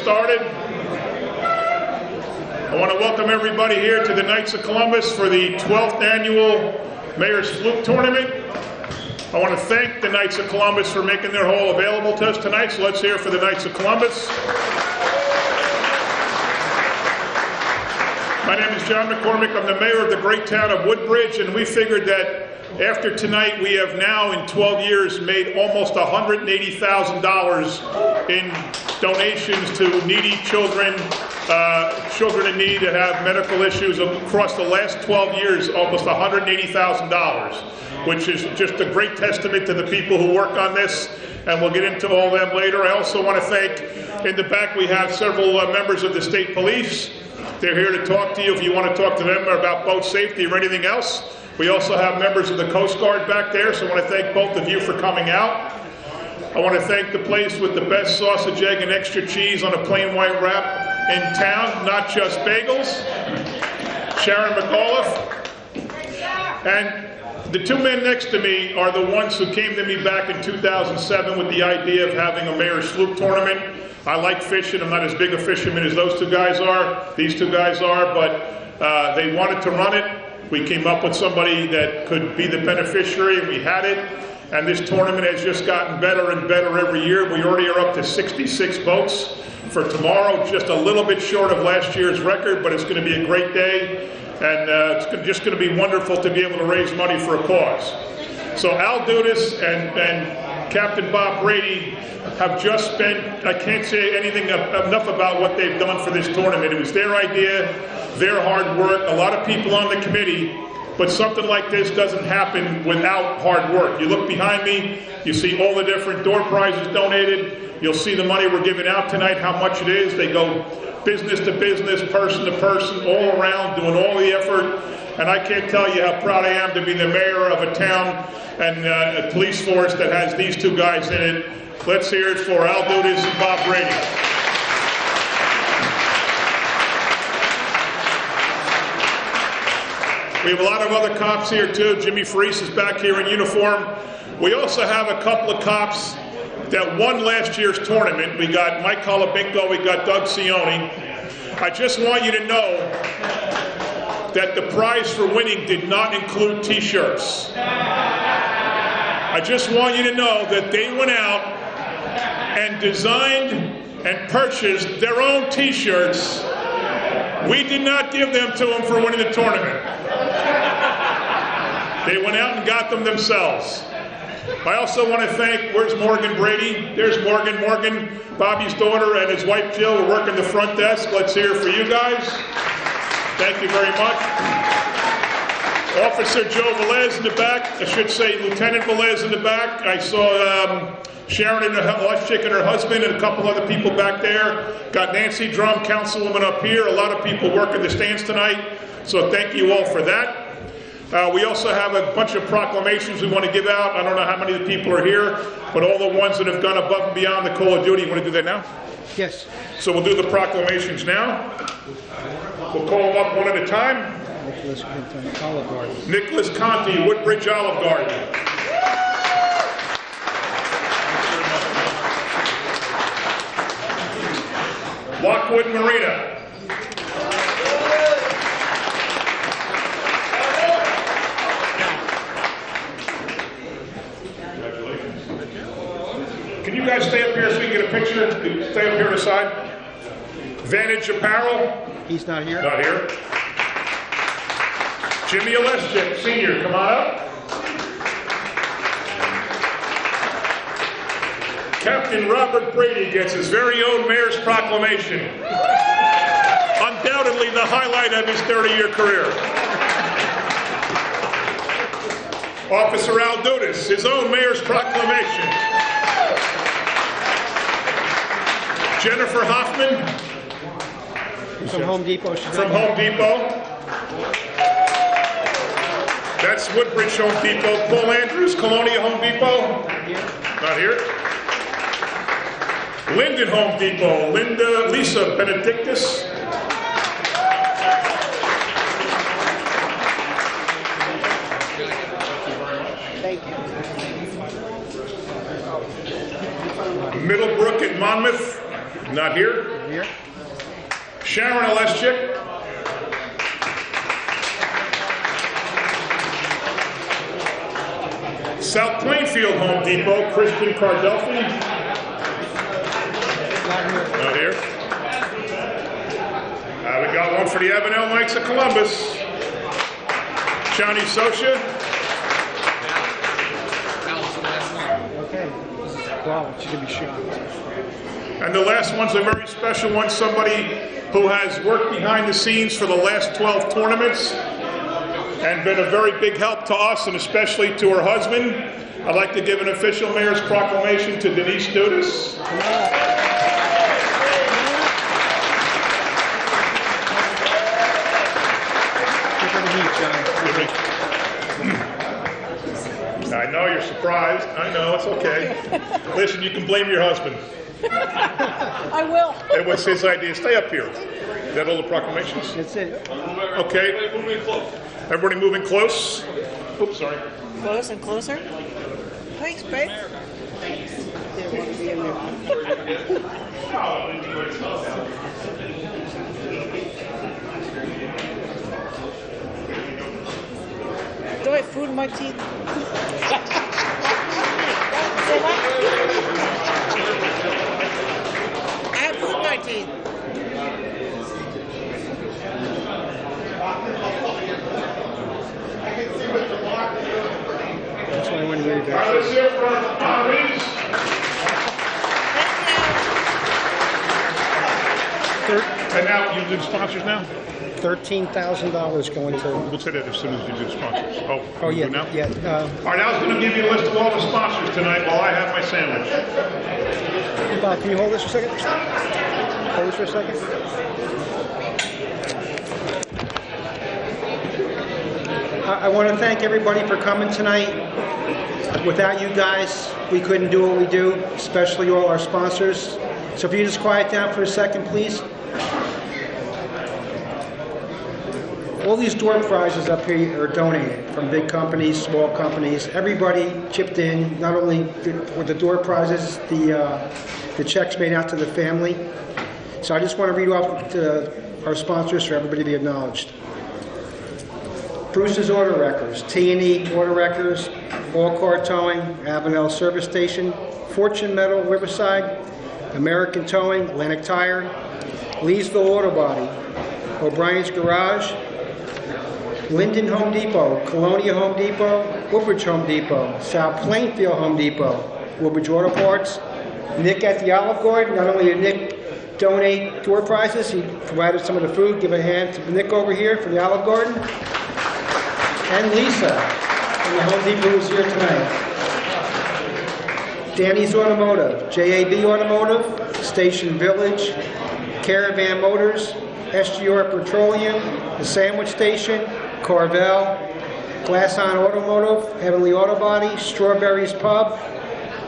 started. I want to welcome everybody here to the Knights of Columbus for the 12th annual Mayor's Fluke Tournament. I want to thank the Knights of Columbus for making their hall available to us tonight, so let's hear for the Knights of Columbus. My name is John McCormick. I'm the mayor of the great town of Woodbridge, and we figured that after tonight, we have now in 12 years made almost $180,000 in donations to needy children, children in need that have medical issues. Across the last 12 years, almost $180,000, which is just a great testament to the people who work on this, and we'll get into all of them later. I also want to thank, in the back we have several members of the state police. They're here to talk to you if you want to talk to them about boat safety or anything else. We also have members of the Coast Guard back there, so I want to thank both of you for coming out. I want to thank the place with the best sausage, egg, and extra cheese on a plain white wrap in town, not just bagels, Sharon McAuliffe. And the two men next to me are the ones who came to me back in 2007 with the idea of having a Mayor's Fluke tournament. I like fishing. I'm not as big a fisherman as those two guys are, these two guys are, but they wanted to run it. We came up with somebody that could be the beneficiary, and we had it. And this tournament has just gotten better and better every year. We already are up to 66 boats for tomorrow, just a little bit short of last year's record, but it's going to be a great day. And it's just going to be wonderful to be able to raise money for a cause. So Al Dudas and Captain Bob Brady have just spent, I can't say anything enough about what they've done for this tournament. It was their idea, their hard work, a lot of people on the committee, but something like this doesn't happen without hard work. You look behind me, you see all the different door prizes donated, you'll see the money we're giving out tonight, how much it is. They go business to business, person to person, all around, doing all the effort. And I can't tell you how proud I am to be the mayor of a town and a police force that has these two guys in it. Let's hear it for Al Dudas and Bob Brady. We have a lot of other cops here too. Jimmy Freese is back here in uniform. We also have a couple of cops that won last year's tournament. We got Mike Colabinko, we got Doug Cioni. I just want you to know that the prize for winning did not include t-shirts. I just want you to know that they went out and designed and purchased their own t-shirts. We did not give them to them for winning the tournament. They went out and got them themselves. I also want to thank, where's Morgan Brady? There's Morgan. Morgan, Bobby's daughter, and his wife Jill are working the front desk. Let's hear it for you guys. Thank you very much. Officer Joe Velez in the back. I should say Lieutenant Velez in the back. I saw Sharon and her chick and her husband and a couple other people back there. Got Nancy Drum, councilwoman up here. A lot of people working the stands tonight. So thank you all for that. We also have a bunch of proclamations we want to give out. I don't know how many of the people are here, but all the ones that have gone above and beyond the call of duty. You want to do that now? Yes. So we'll do the proclamations now. We'll call them up one at a time. Nicholas Conti, Olive Garden. Nicholas Conti, Woodbridge Olive Garden. Lockwood Marina. Can you guys stay up here so we can get a picture? Stay up here on the side. Vantage Apparel. He's not here. Not here. Jimmy Oleschik, Senior, come on up. Captain Robert Brady gets his very own Mayor's Proclamation. Undoubtedly the highlight of his 30-year career. Officer Al Dudas, his own Mayor's Proclamation. Jennifer Hoffman. From Home Depot. From Home Depot. That's Woodbridge Home Depot. Paul Andrews, Colonia Home Depot. Not here. Linden Home Depot. Lisa Benedictus. Thank you. Middlebrook at Monmouth. Not here. Here. Sharon Oleschik. South Plainfield Home Depot, Christian Cardelphi. Not here. We got one for the Avenel Knights of Columbus. Johnny Sosha. Okay. Wow, she's gonna be shocked. And the last one's a very special one, somebody who has worked behind the scenes for the last 12 tournaments and been a very big help to us and especially to her husband. I'd like to give an official mayor's proclamation to Denise Dudas. I know you're surprised. I know, it's okay. Listen, you can blame your husband. I will. It was his idea. Stay up here. Is that all the proclamations? That's it. Okay. Everybody moving close. Oops, sorry. Close and closer. Thanks, babe. Do I have food in my teeth? Say what? I have food in my teeth. That's why I want to read All right, that. let's hear from our honorees. And now, you do sponsors now? $13,000 going to. We'll say that as soon as you do sponsors. Oh yeah, do now? yeah. All right, I was going to give you a list of all the sponsors tonight while I have my sandwich. Bob, can you hold this for a second? Hold this for a second. I want to thank everybody for coming tonight. Without you guys, we couldn't do what we do, especially all our sponsors. So if you just quiet down for a second, please. All these door prizes up here are donated from big companies, small companies. Everybody chipped in, not only with the door prizes, the checks made out to the family. So I just want to read off our sponsors for everybody to be acknowledged. Bruce's Auto Wreckers, T&E Auto Wreckers, All Car Towing, Avenel Service Station, Fortune Metal, Riverside, American Towing, Atlantic Tire, Leesville Auto Body, O'Brien's Garage, Linden Home Depot, Colonia Home Depot, Woodbridge Home Depot, South Plainfield Home Depot, Woodbridge Auto Parts, Nick at the Olive Garden. Not only did Nick donate door prizes, he provided some of the food. Give a hand to Nick over here from the Olive Garden. And Lisa from the Home Depot who's here tonight. Danny's Automotive, JAB Automotive, Station Village, Caravan Motors, SGR Petroleum, The Sandwich Station, Carvel, Glass On Automotive, Heavenly Auto Body, Strawberries Pub,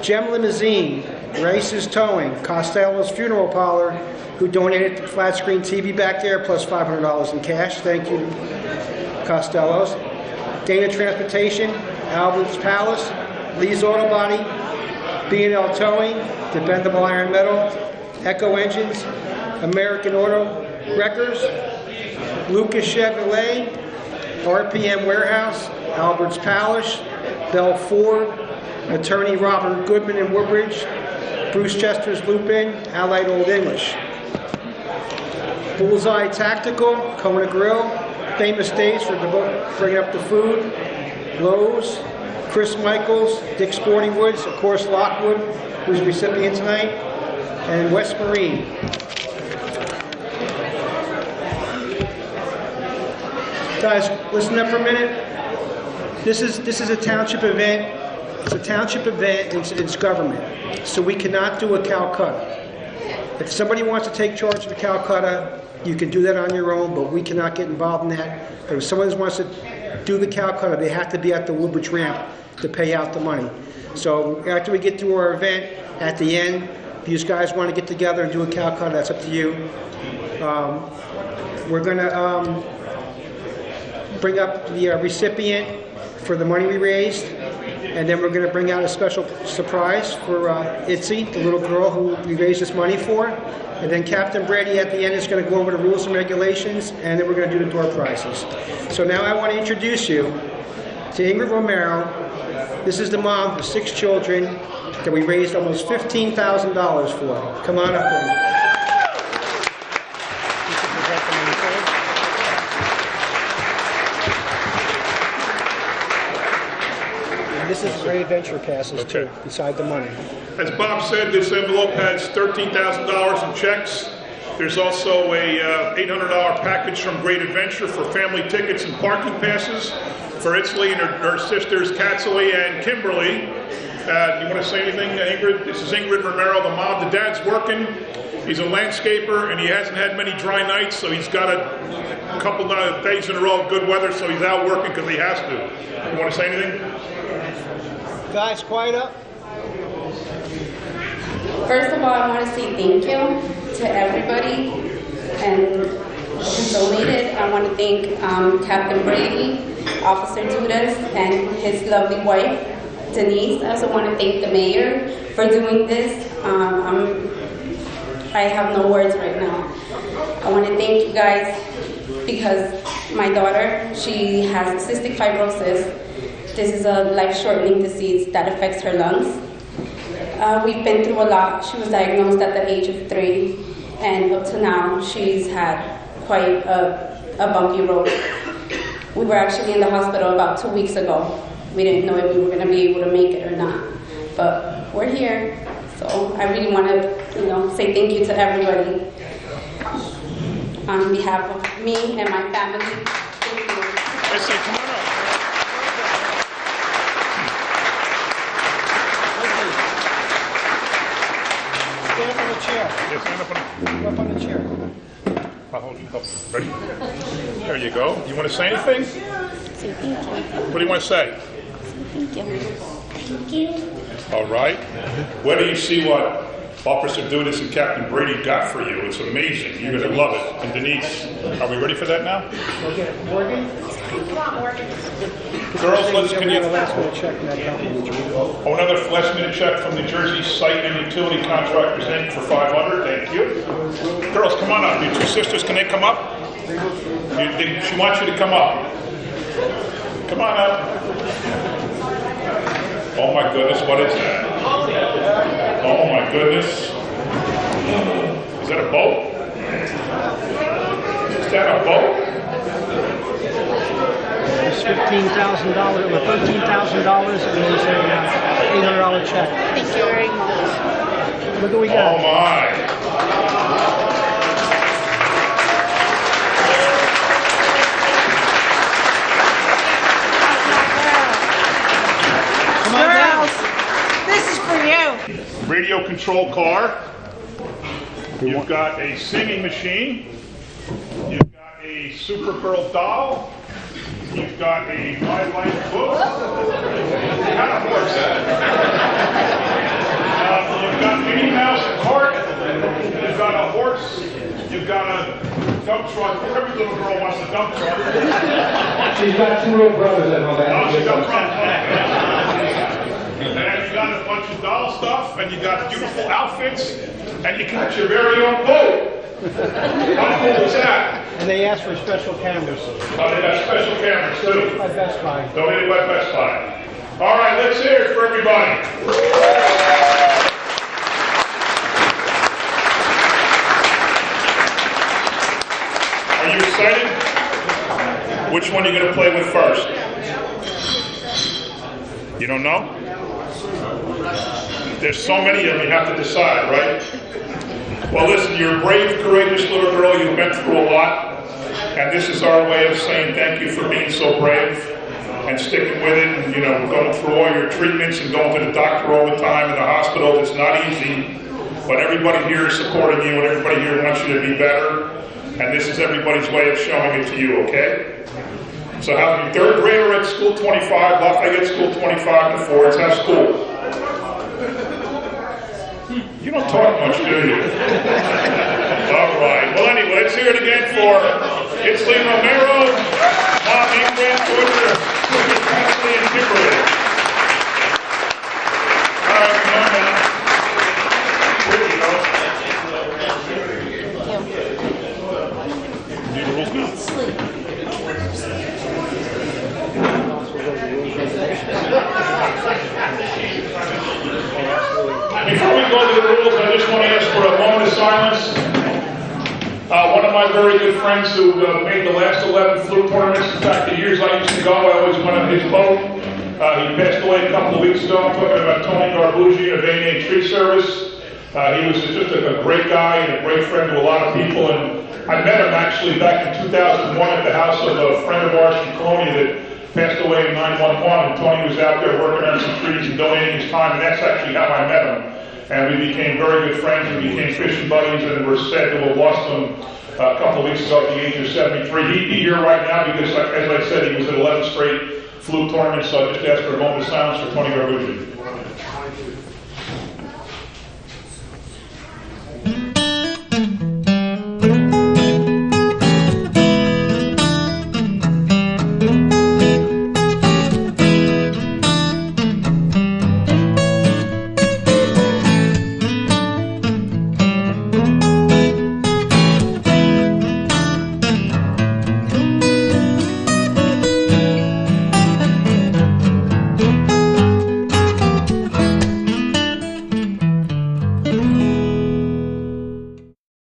Gem Limousine, Races Towing, Costello's Funeral Parlor, who donated the flat screen TV back there, plus $500 in cash. Thank you, Costello's. Dana Transportation, Albert's Palace, Lee's Auto Body, B&L Towing, Dependable Iron Metal, Echo Engines, American Auto Wreckers, Lucas Chevrolet, RPM Warehouse, Albert's Palace, Bell Ford, Attorney Robert Goodman in Woodbridge, Bruce Chester's Loop-In, Allied Old English. Bullseye Tactical, Kona Grill, Famous Days for bringing up the food, Lowe's, Chris Michaels, Dick Sporting Woods, of course Lockwood, who's the recipient tonight, and West Marine. Guys, listen up for a minute. This is a township event. It's a township event. It's government. So we cannot do a Calcutta. If somebody wants to take charge of the Calcutta, you can do that on your own, but we cannot get involved in that. But if someone wants to do the Calcutta, they have to be at the Woodbridge ramp to pay out the money. So after we get through our event, at the end, if you guys want to get together and do a Calcutta, that's up to you. We're going to bring up the recipient for the money we raised. And then we're going to bring out a special surprise for Itzy, the little girl who we raised this money for. And then Captain Brady at the end is going to go over the rules and regulations, and then we're going to do the door prizes. So now I want to introduce you to Ingrid Romero. This is the mom of 6 children that we raised almost $15,000 for. Come on up, Ingrid. This is great adventure passes too, beside the money. As Bob said, this envelope has $13,000 in checks. There's also a $800 package from Great Adventure for family tickets and parking passes for Itzley and her sisters Katsley and Kimberly. You want to say anything, Ingrid? This is Ingrid Romero, the mom. The dad's working. He's a landscaper, and he hasn't had many dry nights, so he's got a couple of days in a row of good weather, so he's out working because he has to. You want to say anything? Guys, quiet up. First of all, I want to say thank you to everybody and who donated. I want to thank Captain Brady, Officer Dudas, and his lovely wife, Denise. I also want to thank the mayor for doing this. I have no words right now. I want to thank you guys because my daughter, she has cystic fibrosis. This is a life-shortening disease that affects her lungs. We've been through a lot. She was diagnosed at the age of 3, and up to now, she's had quite a bumpy road. We were actually in the hospital about 2 weeks ago. We didn't know if we were going to be able to make it or not, but we're here. So I really want to, say thank you to everybody on behalf of me and my family. Thank you. I say, come on up. Stand up on the chair. Yeah, stand up on Up on the chair. I'll hold you up. Ready? There you go. You want to say anything? Say thank you. What do you want to say? Thank you. Thank you. All right. Where do you see what Officer Dudas and Captain Brady got for you? It's amazing. You're going to love it. And Denise, are we ready for that now? Okay, Morgan? Girls, let's Can can we you... have a last minute check from that company? Oh, another last minute check from New Jersey Site and Utility Contractors Inc. for $500. Thank you. Girls, come on up. Your 2 sisters, can they come up? She wants you to come up. Come on up. Oh my goodness, what is that? Oh my goodness. Is that a boat? Is that a boat? It's $15,000 or $13,000 and there's an $800 check. Thank you very much. Look what we Oh got. my. Come on down. This is for you. Radio control car. You've got a singing machine. You've got a Supergirl doll. You've got a My Life book. Kind of horse. You've got Minnie Mouse cart. You've got a horse. You've got a dump truck. Every little girl wants a dump truck. She's got 2 little brothers at home. Oh, she's got front. And you got a bunch of doll stuff, and you got beautiful outfits, and you got your very own boat. How cool is that? And they asked for special cameras Oh, they got special cameras too. by Best Buy. Donated by Best Buy. All right, let's hear it for everybody. Are you excited? Which one are you going to play with first? You don't know? There's so many of them, you have to decide, right? Well, listen, you're a brave, courageous little girl. You've been through a lot. And this is our way of saying thank you for being so brave and sticking with it. And, going through all your treatments and going to the doctor all the time in the hospital. It's not easy. But everybody here is supporting you, and everybody here wants you to be better. And this is everybody's way of showing it to you, okay? So have your 3rd grader at school 25, Lafayette School 25 to 4. Let's have school. You don't talk much, do you? All right. Well, anyway, let's hear it again for Itzley Romero, Mom Ingrid, Georgia, Kathy, and Kimberly. my very good friends who made the last 11 Fluke tournaments. In fact, the years I used to go, I always went on his boat. He passed away a couple of weeks ago. I'm talking about Tony Garbucci of A&A Tree Service. He was just a great guy and a great friend to a lot of people. And I met him actually back in 2001 at the house of a friend of ours from Colonia that passed away in 9/11. And Tony was out there working on some trees and donating his time. And that's actually how I met him. And we became very good friends. We became fishing buddies, and we're sad to have lost him a couple of weeks ago at the age of 73. He'd be here right now because, as I said, he was at 11 straight Fluke tournaments. So I just asked for a moment of silence for Tony Garbucci.